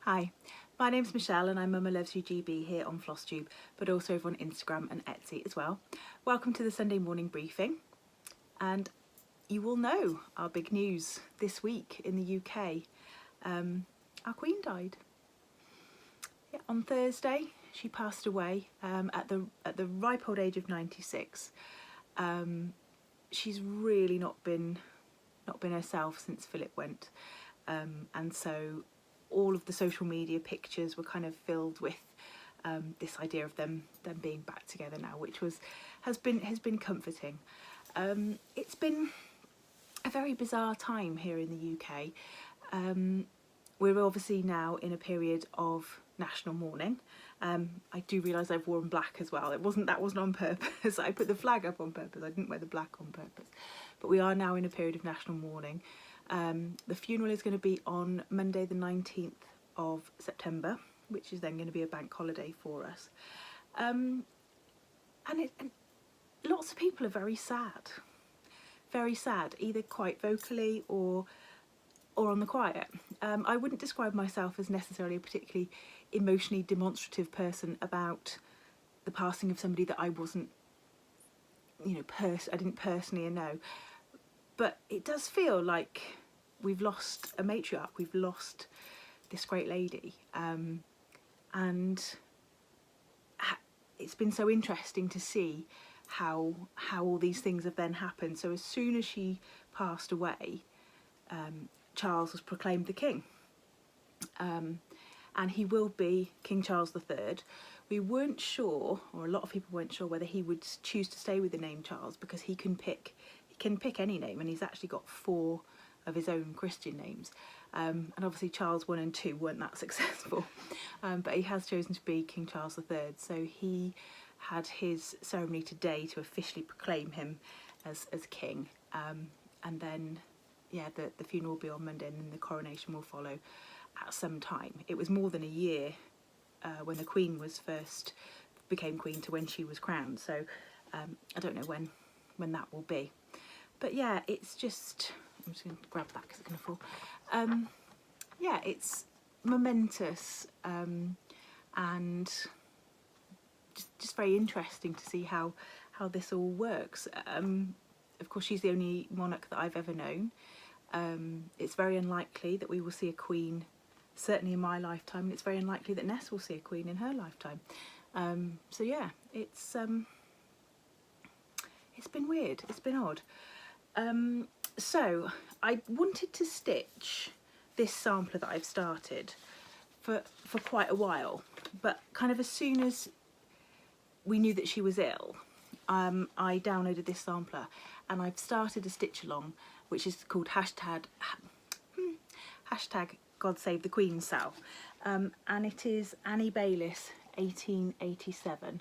Hi, my name's Michelle and I'm Mama Loves You GB here on FlossTube, but also over on Instagram and Etsy as well. Welcome to the Sunday morning briefing, and you will know our big news this week in the UK. Our Queen died. Yeah, on Thursday she passed away at the ripe old age of 96. She's really not been herself since Philip went, and so all of the social media pictures were kind of filled with this idea of them being back together now, which has been comforting. It's been a very bizarre time here in the UK. We're obviously now in a period of national mourning. I do realise I've worn black as well. That wasn't on purpose. I put the flag up on purpose. I didn't wear the black on purpose. But we are now in a period of national mourning. The funeral is going to be on Monday the 19th of September, which is then going to be a bank holiday for us. And lots of people are very sad, either quite vocally or on the quiet. I wouldn't describe myself as necessarily a particularly emotionally demonstrative person about the passing of somebody that I wasn't, I didn't personally know. But it does feel like we've lost a matriarch, we've lost this great lady, and it's been so interesting to see how all these things have then happened. So as soon as she passed away, Charles was proclaimed the king, and he will be King Charles III. We weren't sure, or a lot of people weren't sure, whether he would choose to stay with the name Charles, because he can pick any name, and he's actually got 4 of his own Christian names, and obviously Charles I and II weren't that successful, but he has chosen to be King Charles III. So he had his ceremony today to officially proclaim him as king, and then the funeral will be on Monday, and then the coronation will follow at some time. It was more than a year when the Queen became Queen to when she was crowned, so I don't know when that will be. But yeah, it's just, I'm just going to grab that because it's going to fall. Yeah, it's momentous, and just very interesting to see how this all works. Of course, she's the only monarch that I've ever known. It's very unlikely that we will see a queen, certainly in my lifetime, and it's very unlikely that Ness will see a queen in her lifetime. So yeah, it's been weird, it's been odd. So I wanted to stitch this sampler that I've started for quite a while, but kind of as soon as we knew that she was ill, I downloaded this sampler and I've started a stitch along, which is called hashtag God Save the Queen SAL, and it is Annie Bayliss 1887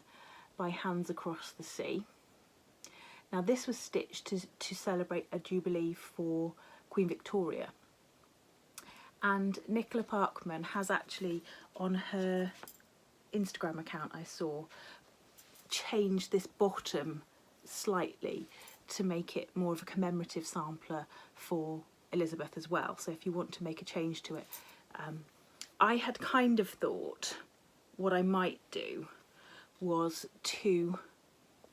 by Hands Across the Sea. Now this was stitched to celebrate a jubilee for Queen Victoria, and Nicola Parkman has actually, on her Instagram account I saw, changed this bottom slightly to make it more of a commemorative sampler for Elizabeth as well. So if you want to make a change to it, I had kind of thought what I might do was to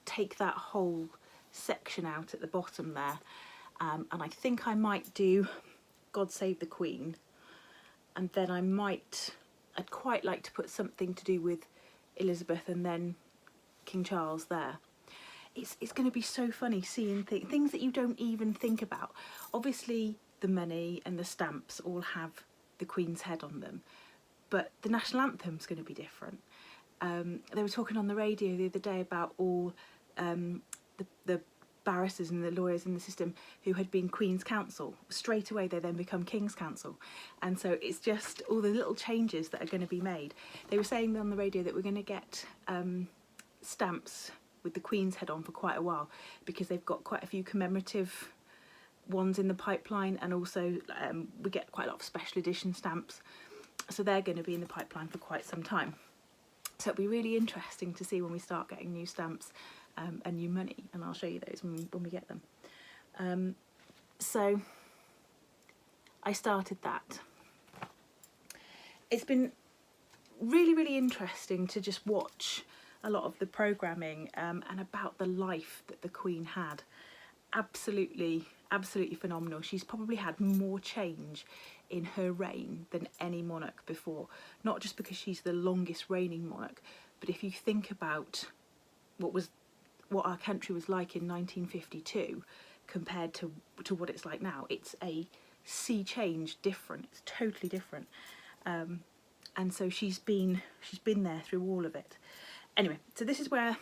take that whole section out at the bottom there, and I think I might do God Save the Queen, and then I'd quite like to put something to do with Elizabeth and then King Charles there. It's going to be so funny seeing things that you don't even think about. Obviously the money and the stamps all have the Queen's head on them, but the national anthem's going to be different. They were talking on the radio the other day about all the barristers and the lawyers in the system who had been Queen's Counsel. Straight away they then become King's Counsel, and so it's just all the little changes that are going to be made. They were saying on the radio that we're going to get stamps with the Queen's head on for quite a while, because they've got quite a few commemorative ones in the pipeline, and also we get quite a lot of special edition stamps, so they're going to be in the pipeline for quite some time. So it'll be really interesting to see when we start getting new stamps and new money, and I'll show you those when we get them. So I started that. it's been really interesting to just watch a lot of the programming and about the life that the Queen had. Absolutely phenomenal. She's probably had more change in her reign than any monarch before, not just because she's the longest reigning monarch, but if you think about what our country was like in 1952 compared to what it's like now, it's a sea change different. It's totally different. And so she's been there through all of it. Anyway, so this is where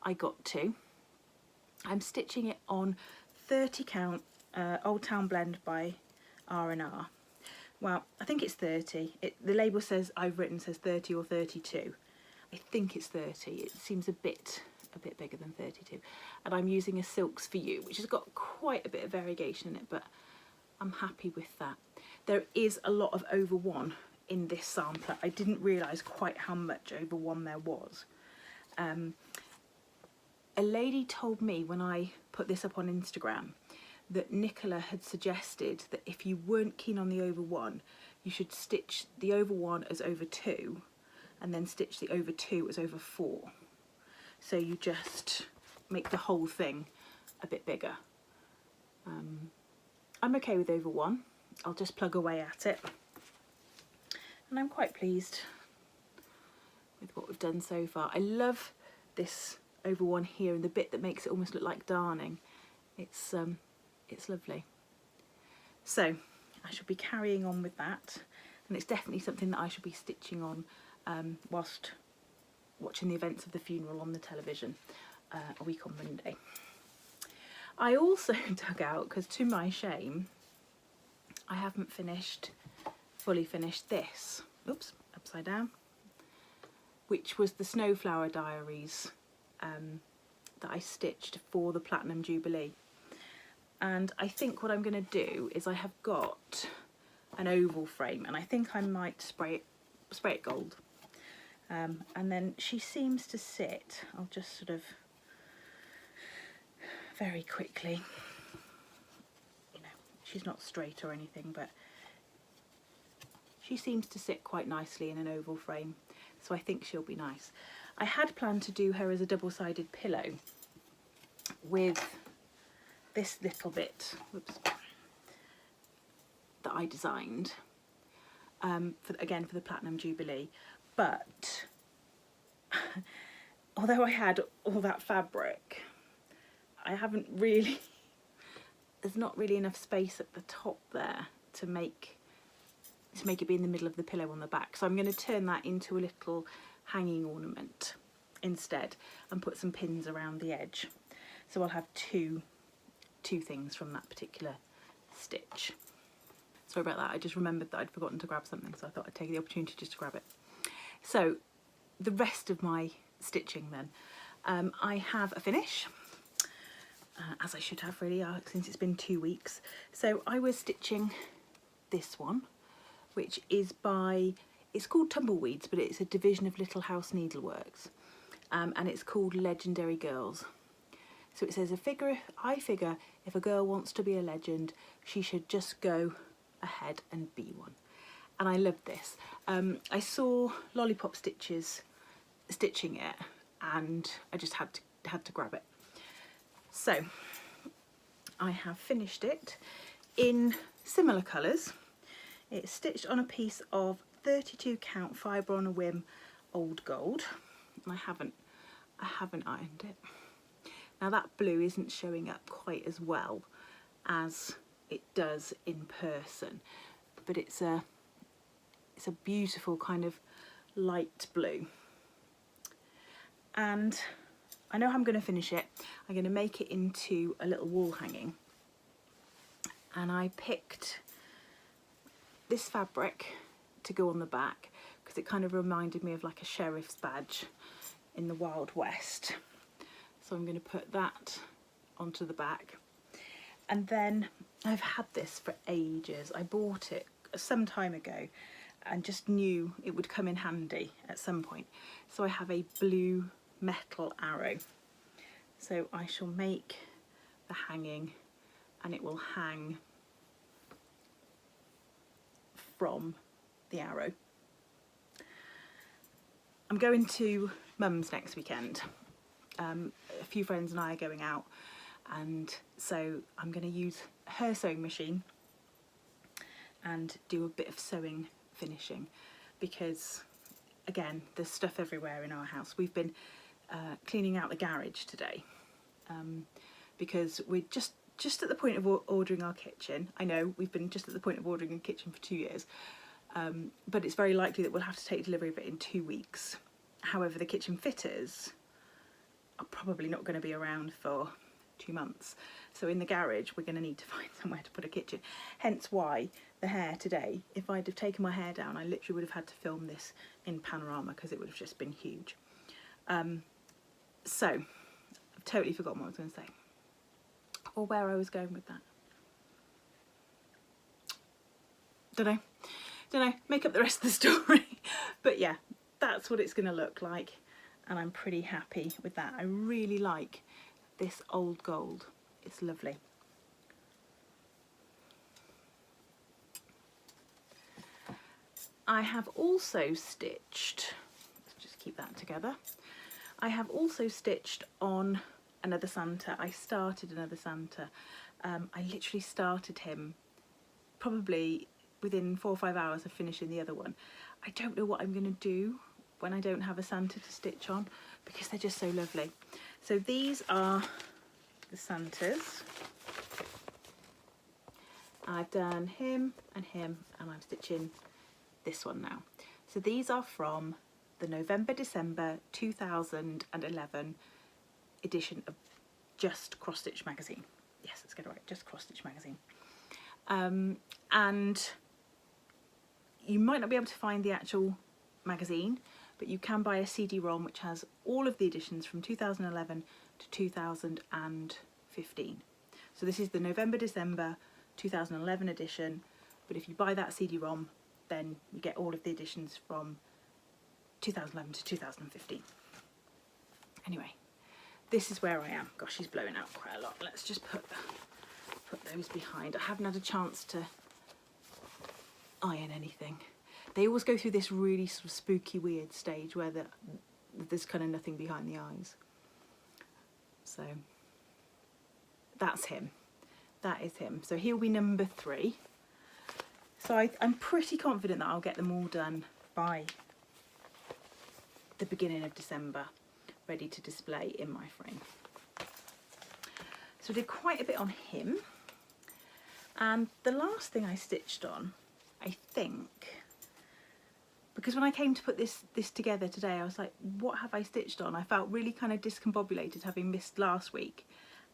I got to. I'm stitching it on 30 count Old Town Blend by R&R. Well, I think it's 30. The label says, I've written says 30 or 32. I think it's 30. It seems a bit bigger than 32. And I'm using a Silks for You, which has got quite a bit of variegation in it, but I'm happy with that. There is a lot of over one in this sampler. I didn't realise quite how much over one there was. A lady told me when I put this up on Instagram that Nicola had suggested that if you weren't keen on the over one, you should stitch the over one as over two and then stitch the over two as over four. So you just make the whole thing a bit bigger. I'm okay with over one. I'll just plug away at it. And I'm quite pleased with what we've done so far. I love this over one here and the bit that makes it almost look like darning. It's lovely. So I shall be carrying on with that, and it's definitely something that I should be stitching on whilst watching the events of the funeral on the television a week on Monday. I also dug out, because to my shame I haven't fully finished this, oops, upside down, which was the Snowflower Diaries that I stitched for the Platinum Jubilee. And I think what I'm going to do is I have got an oval frame, and I think I might spray it gold. And then she seems to sit, I'll just sort of very quickly, you know, she's not straight or anything, but she seems to sit quite nicely in an oval frame, so I think she'll be nice. I had planned to do her as a double-sided pillow with this little bit, whoops, that I designed for the Platinum Jubilee, but although I had all that fabric, I haven't really, there's not really enough space at the top there to make it be in the middle of the pillow on the back. So I'm going to turn that into a little hanging ornament instead and put some pins around the edge. So I'll have two things from that particular stitch. Sorry about that, I just remembered that I'd forgotten to grab something, so I thought I'd take the opportunity just to grab it. So the rest of my stitching then, I have a finish, as I should have really, since it's been 2 weeks. So I was stitching this one, which is it's called Tumbleweeds, but it's a division of Little House Needleworks, and it's called Legendary Girls. So it says, I figure if a girl wants to be a legend, she should just go ahead and be one. And I love this. I saw Lollipop Stitches stitching it, and I just had to grab it. So I have finished it in similar colours. It's stitched on a piece of 32 count Fibre on a Whim Old Gold, and I haven't ironed it. Now that blue isn't showing up quite as well as it does in person, but it's a beautiful kind of light blue. And I know how I'm going to finish it. I'm going to make it into a little wall hanging, and I picked this fabric to go on the back because it kind of reminded me of like a sheriff's badge in the Wild West. So I'm going to put that onto the back. And then I've had this for ages. I bought it some time ago and just knew it would come in handy at some point. So I have a blue metal arrow. So I shall make the hanging, and it will hang from the arrow. I'm going to Mum's next weekend. A few friends and I are going out, and so I'm going to use her sewing machine and do a bit of sewing finishing, because again, there's stuff everywhere in our house. We've been cleaning out the garage today, because we're just at the point of ordering our kitchen. I know we've been just at the point of ordering a kitchen for 2 years, but it's very likely that we'll have to take delivery of it in 2 weeks. However, the kitchen fitters are probably not going to be around for 2 months. So in the garage, we're going to need to find somewhere to put a kitchen. Hence why the hair today, if I'd have taken my hair down, I literally would have had to film this in panorama because it would have just been huge. So I've totally forgotten what I was going to say, or where I was going with that. Don't know, make up the rest of the story. But yeah, that's what it's going to look like, and I'm pretty happy with that. I really like this old gold, it's lovely. I have also stitched, let's just keep that together, I have also stitched on another Santa. I started another Santa. I literally started him probably within 4 or 5 hours of finishing the other one. I don't know what I'm going to do when I don't have a Santa to stitch on, because they're just so lovely. So these are the Santas. I've done him, and I'm stitching this one now. So these are from the November-December 2011 edition of Just CrossStitch magazine. Yes, let's get it right, Just CrossStitch magazine. And you might not be able to find the actual magazine, but you can buy a CD ROM which has all of the editions from 2011 to 2015. So this is the November-December 2011 edition, but if you buy that CD ROM, then you get all of the editions from 2011 to 2015. Anyway, this is where I am. Gosh, she's blowing out quite a lot. Let's just put those behind. I haven't had a chance to iron anything. They always go through this really sort of spooky, weird stage where there's kind of nothing behind the eyes. So that's him. That is him. So he'll be number 3. So I'm pretty confident that I'll get them all done by the beginning of December, ready to display in my frame. So I did quite a bit on him. And the last thing I stitched on, I think, because when I came to put this together today, I was like, what have I stitched on? I felt really kind of discombobulated having missed last week.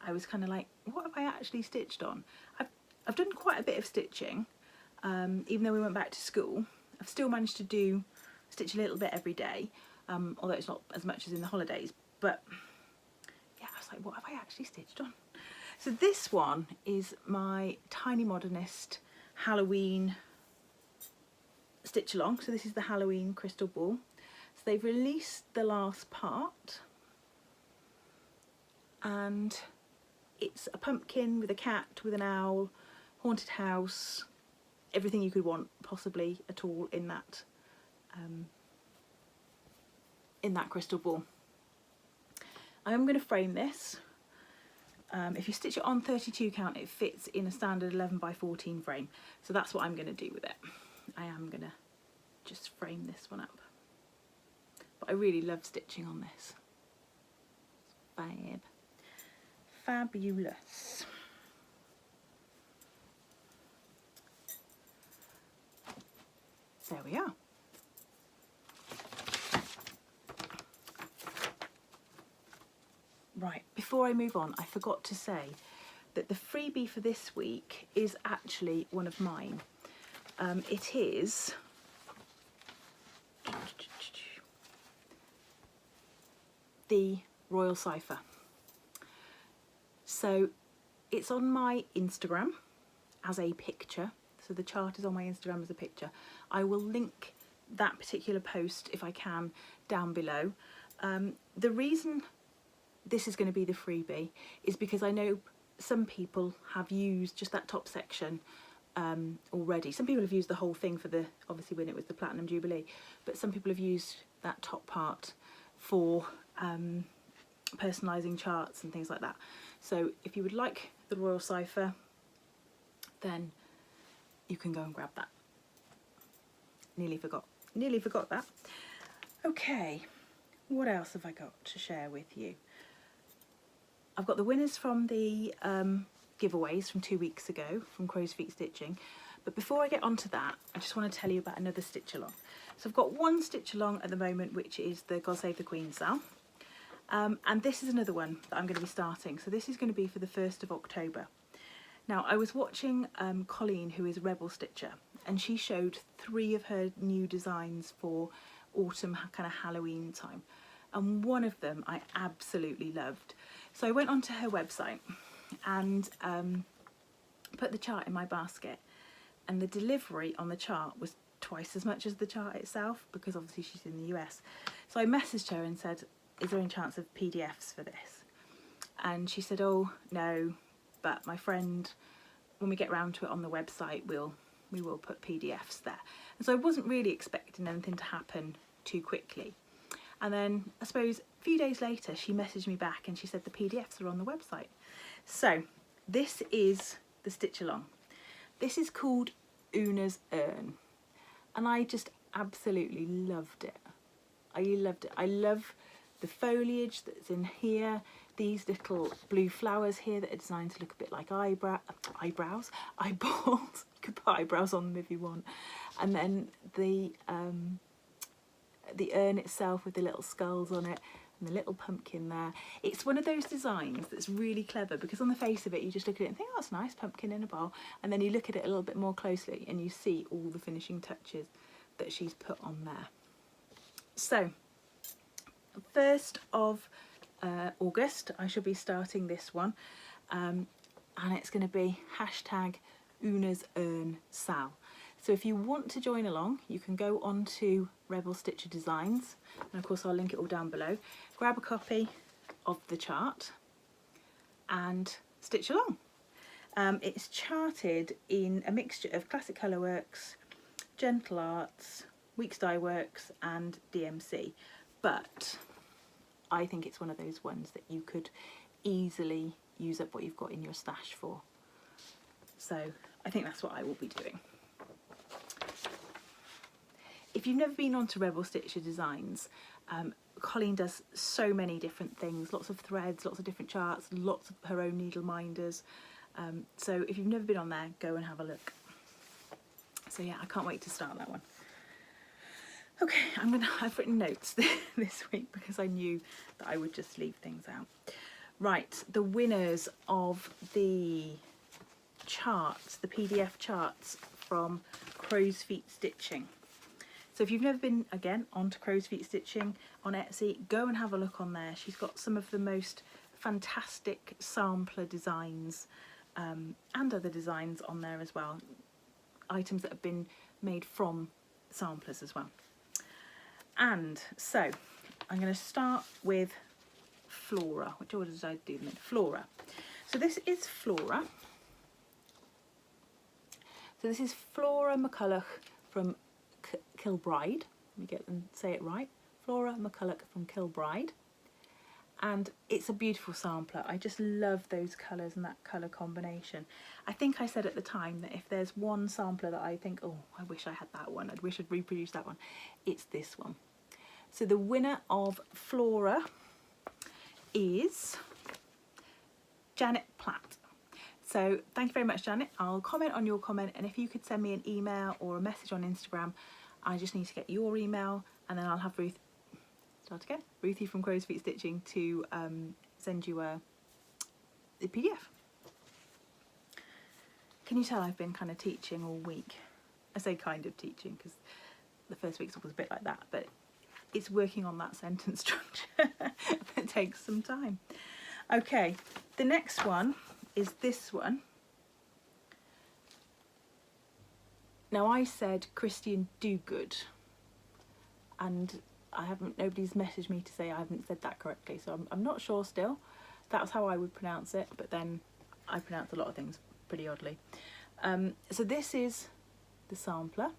I was kind of like, what have I actually stitched on? I've done quite a bit of stitching, even though we went back to school. I've still managed to stitch a little bit every day, although it's not as much as in the holidays. But yeah, I was like, what have I actually stitched on? So this one is my Tiny Modernist Halloween stitch along. So this is the Halloween crystal ball. So they've released the last part, and it's a pumpkin with a cat, with an owl, haunted house, everything you could want possibly at all in that crystal ball. I am going to frame this. If you stitch it on 32 count, it fits in a standard 11 by 14 frame. So that's what I'm going to do with it. I am going to just frame this one up. But I really love stitching on this. Fab. Fabulous. There we are. Right, before I move on, I forgot to say that the freebie for this week is actually one of mine. It is the Royal Cipher. So it's on my Instagram as a picture. So the chart is on my Instagram as a picture. I will link that particular post, if I can, down below. The reason this is going to be the freebie is because I know some people have used just that top section already. Some people have used the whole thing for the, obviously when it was the Platinum Jubilee, but some people have used that top part for personalising charts and things like that. So if you would like the Royal Cipher, then you can go and grab that. Nearly forgot that. Okay, what else have I got to share with you? I've got the winners from the giveaways from 2 weeks ago from Crowsfeet Stitching, but before I get onto that, I just want to tell you about another stitch along. So I've got one stitch along at the moment, which is the God Save the Queen SAL, and this is another one that I'm going to be starting. So this is going to be for the 1st of October. Now I was watching Colleen, who is Rebel Stitcher, and she showed 3 of her new designs for autumn kind of Halloween time, and one of them I absolutely loved. So I went onto her website and put the chart in my basket, and the delivery on the chart was twice as much as the chart itself, because obviously she's in the US. So I messaged her and said, is there any chance of PDFs for this? And she said, oh no, but my friend, when we get round to it on the website, we will put PDFs there. And so I wasn't really expecting anything to happen too quickly. And then I suppose a few days later she messaged me back and she said the PDFs are on the website. So this is the stitch along. This is called Oona's Urn, and I just absolutely loved it. I loved it. I love the foliage that's in here, these little blue flowers here that are designed to look a bit like eyeballs. You could put eyebrows on them if you want. And then the urn itself with the little skulls on it and the little pumpkin there. It's one of those designs that's really clever, because on the face of it you just look at it and think, oh, it's a nice pumpkin in a bowl, and then you look at it a little bit more closely and you see all the finishing touches that she's put on there. So 1st of August I shall be starting this one, and it's going to be #Oona's Urn SAL. So if you want to join along, you can go on to Rebel Stitcher Designs, and of course I'll link it all down below. Grab a copy of the chart and stitch along. It's charted in a mixture of Classic Colourworks, Gentle Arts, Weeks Dye Works and DMC, but I think it's one of those ones that you could easily use up what you've got in your stash for. So I think that's what I will be doing. If you've never been onto Rebel Stitcher Designs, Colleen does so many different things, lots of threads, lots of different charts, lots of her own needle minders. So if you've never been on there, go and have a look. So yeah, I can't wait to start that one. Okay, I've written notes this week because I knew that I would just leave things out. Right, the winners of the charts, the PDF charts from Crowsfeet Stitching. So if you've never been, again, onto Crowsfeet Stitching on Etsy, go and have a look on there. She's got some of the most fantastic sampler designs and other designs on there as well. Items that have been made from samplers as well. And so I'm going to start with Flora. Which order did I do them in? Flora. So this is Flora. So this is Flora McCulloch from Kilbride. Let me get them, say it right. Flora McCulloch from Kilbride. And it's a beautiful sampler. I just love those colours and that colour combination. I think I said at the time that if there's one sampler that I think, oh, I wish I had that one, I wish I'd reproduced that one, it's this one. So the winner of Flora is Janet Platt. So thank you very much, Janet. I'll comment on your comment, and if you could send me an email or a message on Instagram, I just need to get your email, and then I'll have Ruthie from Crowsfeet Stitching to send you a PDF. Can you tell I've been kind of teaching all week? I say kind of teaching because the first week's was a bit like that, but it's working on that sentence structure that takes some time. Okay, the next one is this one. Now I said Christian Dogood, and nobody's messaged me to say I haven't said that correctly, so I'm not sure still. That's how I would pronounce it, but then I pronounce a lot of things pretty oddly. So this is the sampler,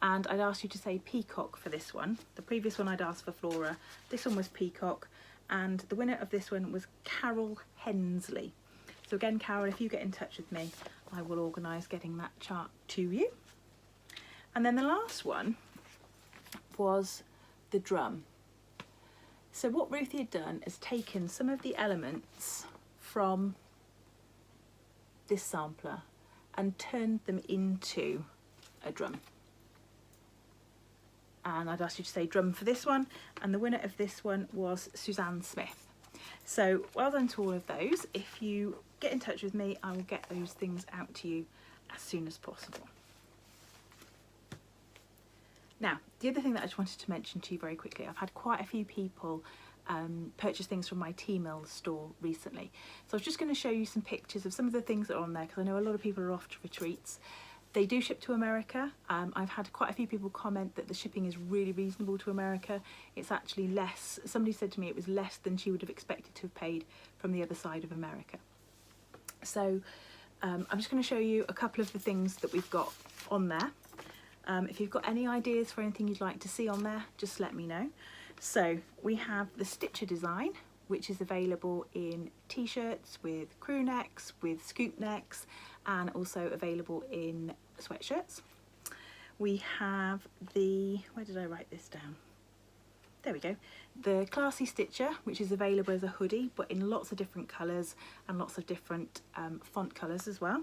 and I'd asked you to say peacock for this one. The previous one I'd asked for Flora, this one was peacock, and the winner of this one was Carol Hensley. So again, Carol, if you get in touch with me, I will organise getting that chart to you. And then the last one was the drum. So what Ruthie had done is taken some of the elements from this sampler and turned them into a drum. And I'd asked you to say drum for this one, and the winner of this one was Suzanne Smith. So well done to all of those. If you get in touch with me, I will get those things out to you as soon as possible. Now, the other thing that I just wanted to mention to you very quickly, I've had quite a few people purchase things from my T-Mill store recently. So I was just going to show you some pictures of some of the things that are on there, because I know a lot of people are off to retreats. They do ship to America. I've had quite a few people comment that the shipping is really reasonable to America. It's actually less. Somebody said to me it was less than she would have expected to have paid from the other side of America. So I'm just going to show you a couple of the things that we've got on there. If you've got any ideas for anything you'd like to see on there, just let me know. So we have the Stitcher design, which is available in t-shirts with crew necks, with scoop necks, and also available in sweatshirts. We have the, where did I write this down? There we go. The Classy Stitcher, which is available as a hoodie, but in lots of different colours and lots of different font colours as well.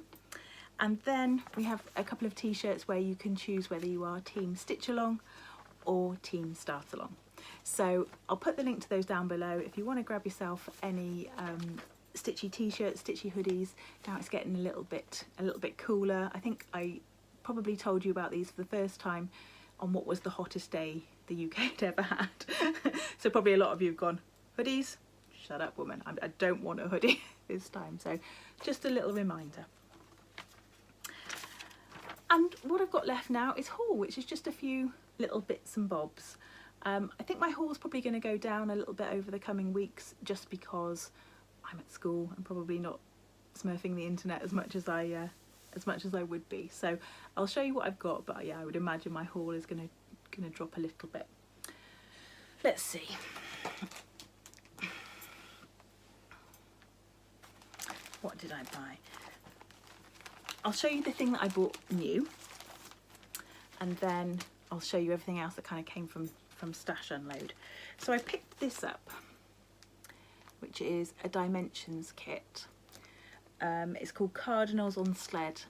And then we have a couple of t-shirts where you can choose whether you are Team Stitch Along or Team Start Along. So I'll put the link to those down below. If you want to grab yourself any stitchy t-shirts, stitchy hoodies, now it's getting a little bit cooler. I think I probably told you about these for the first time on what was the hottest day the UK had ever had. So probably a lot of you have gone, hoodies? Shut up, woman. I don't want a hoodie this time. So just a little reminder. And what I've got left now is haul, which is just a few little bits and bobs. I think my haul's probably going to go down a little bit over the coming weeks, just because I'm at school and probably not smurfing the internet as much as I would be. So I'll show you what I've got, but yeah, I would imagine my haul is going to drop a little bit. Let's see. What did I buy? I'll show you the thing that I bought new, and then I'll show you everything else that kind of came from Stash Unload. So I picked this up, which is a dimensions kit. It's called Cardinals on Sled.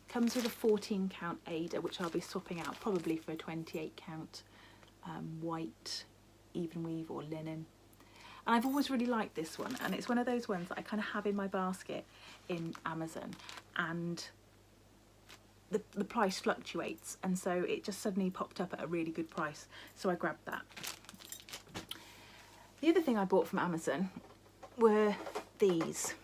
Comes with a 14 count Ada, which I'll be swapping out probably for a 28 count white even weave or linen. And I've always really liked this one, and it's one of those ones that I kind of have in my basket in Amazon, and the price fluctuates, and so it just suddenly popped up at a really good price, so I grabbed that. The other thing I bought from Amazon were these.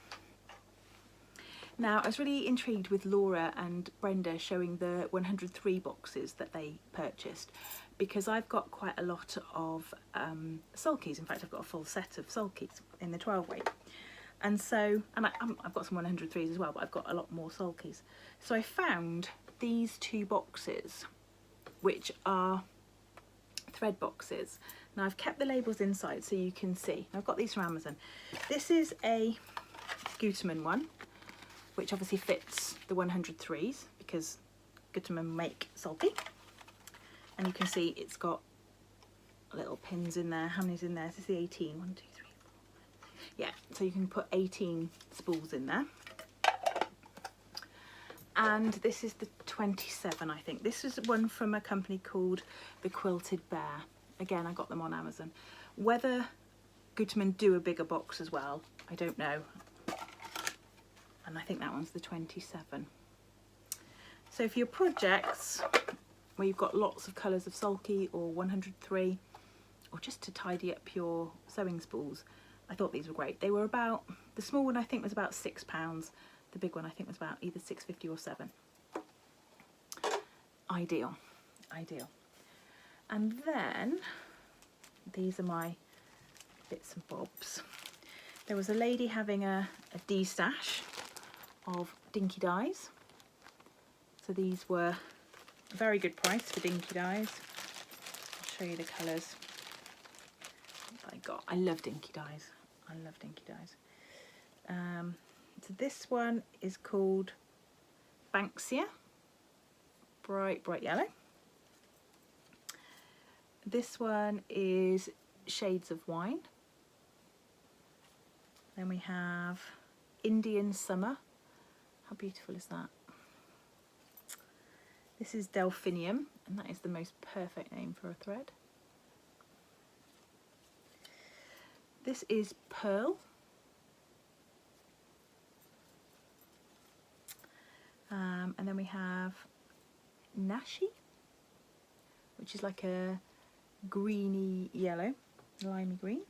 Now, I was really intrigued with Laura and Brenda showing the 103 boxes that they purchased, because I've got quite a lot of sulkies. In fact, I've got a full set of sulkies in the 12 weight. And so, and I've got some 103s as well, but I've got a lot more sulkies. So I found these two boxes, which are thread boxes. Now I've kept the labels inside so you can see. I've got these from Amazon. This is a Gutermann one, which obviously fits the 103s because Gutermann make sulky. And you can see it's got little pins in there. How many's in there? This is the 18. 1, 2, 3, 4. Yeah, so you can put 18 spools in there. And this is the 27, I think. This is one from a company called The Quilted Bear. Again, I got them on Amazon. Whether Gutermann do a bigger box as well, I don't know. And I think that one's the 27. So for your projects where you've got lots of colours of sulky or 103, or just to tidy up your sewing spools, I thought these were great. They were about, the small one I think was about £6. The big one I think was about either £6.50 or £7. Ideal, ideal. And then these are my bits and bobs. There was a lady having a D-stash of Dinky Dyes. So these were a very good price for Dinky Dyes. I'll show you the colours that I got. I love Dinky Dyes. I love Dinky Dyes. So this one is called Banksia, bright yellow. This one is Shades of Wine. Then we have Indian Summer. How beautiful is that? This is Delphinium, and that is the most perfect name for a thread. This is Pearl. And then we have Nashi, which is like a greeny yellow, limey green.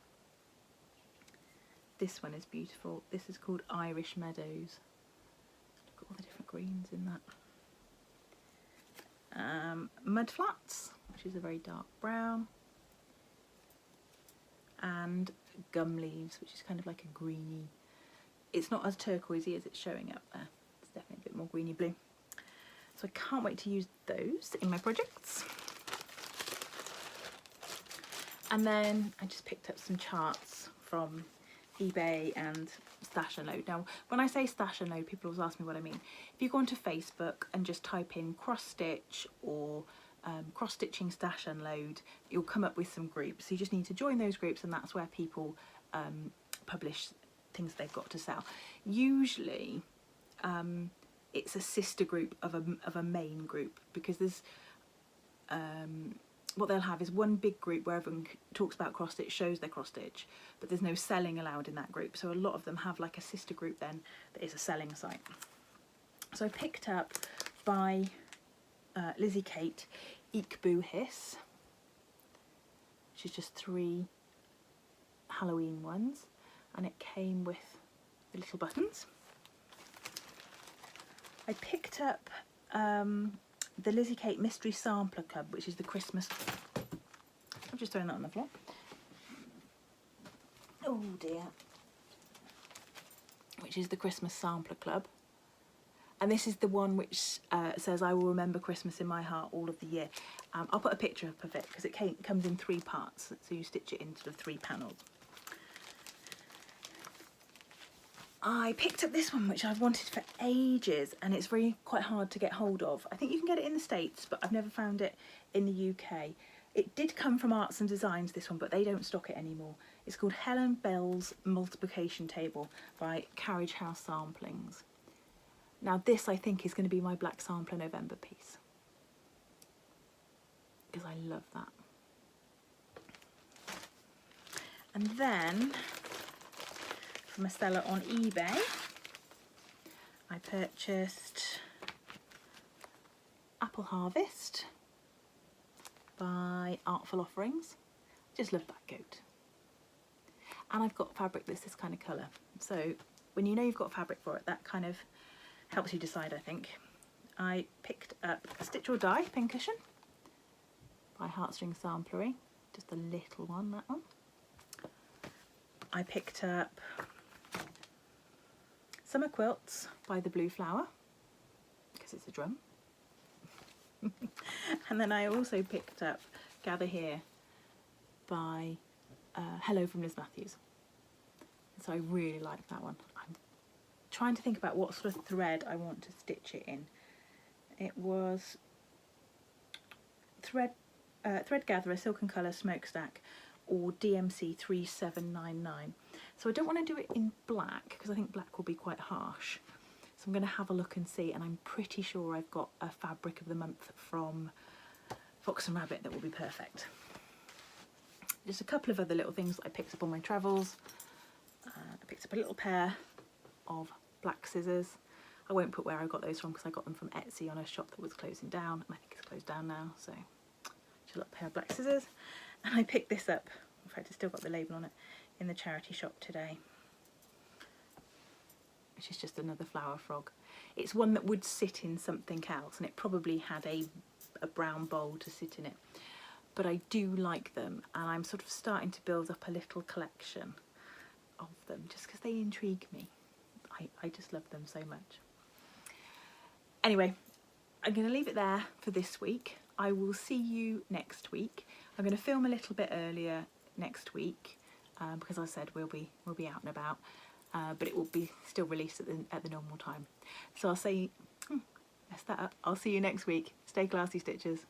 This one is beautiful. This is called Irish Meadows. Look at all the different greens in that. Mud Flats, which is a very dark brown. And Gum Leaves, which is kind of like a greeny. It's not as turquoisey as it's showing up there. It's definitely a bit more greeny blue. So I can't wait to use those in my projects. And then I just picked up some charts from eBay and Stash and Load. Now, when I say Stash and Load, people always ask me what I mean. If you go onto Facebook and just type in cross stitch or cross stitching Stash and Load, you'll come up with some groups. So you just need to join those groups, and that's where people publish things they've got to sell. Usually it's a sister group of a main group, because there's what they'll have is one big group where everyone talks about cross stitch, shows their cross stitch, but there's no selling allowed in that group. So a lot of them have like a sister group then that is a selling site. So I picked up by Lizzie Kate Eek Boo Hiss, which is just 3 Halloween ones, and it came with the little buttons. I picked up the Lizzie Kate Mystery Sampler Club, which is the Christmas. I'm just throwing that on the floor. Oh dear. Which is the Christmas Sampler Club. And this is the one which says, I will remember Christmas in my heart all of the year. I'll put a picture up of it because it comes in 3 parts, so you stitch it into the 3 panels. I picked up this one, which I've wanted for ages, and it's really quite hard to get hold of. I think you can get it in the States, but I've never found it in the UK. It did come from Arts and Designs, this one, but they don't stock it anymore. It's called Helen Bell's Multiplication Table by Carriage House Samplings. Now this, I think, is going to be my Black Sampler November piece, because I love that. And then, from a seller on eBay, I purchased Apple Harvest by Artful Offerings. Just love that goat. And I've got fabric that's this kind of colour. So when you know you've got fabric for it, that kind of helps you decide, I think. I picked up a Stitch or Die pincushion by Heartstring Samplery. Just a little one, that one. I picked up Summer Quilts by The Blue Flower, because it's a drum. And then I also picked up Gather Here by Hello from Liz Matthews. So I really like that one. I'm trying to think about what sort of thread I want to stitch it in. It was Thread Gatherer, Silk and Colour, Smokestack, or DMC 3799. So I don't want to do it in black because I think black will be quite harsh. So I'm going to have a look and see, and I'm pretty sure I've got a fabric of the month from Fox and Rabbit that will be perfect. Just a couple of other little things that I picked up on my travels. I picked up a little pair of black scissors. I won't put where I got those from because I got them from Etsy on a shop that was closing down, and I think it's closed down now, so just a little pair of black scissors. And I picked this up, in fact it's still got the label on it, in the charity shop today, which is just another flower frog. It's one that would sit in something else, and it probably had a brown bowl to sit in it. But I do like them, and I'm sort of starting to build up a little collection of them just because they intrigue me. I just love them so much. Anyway, I'm going to leave it there for this week. I will see you next week. I'm going to film a little bit earlier next week because I said we'll be out and about, but it will be still released at the normal time. So I'll say, messed that up. I'll see you next week. Stay classy, Stitchers.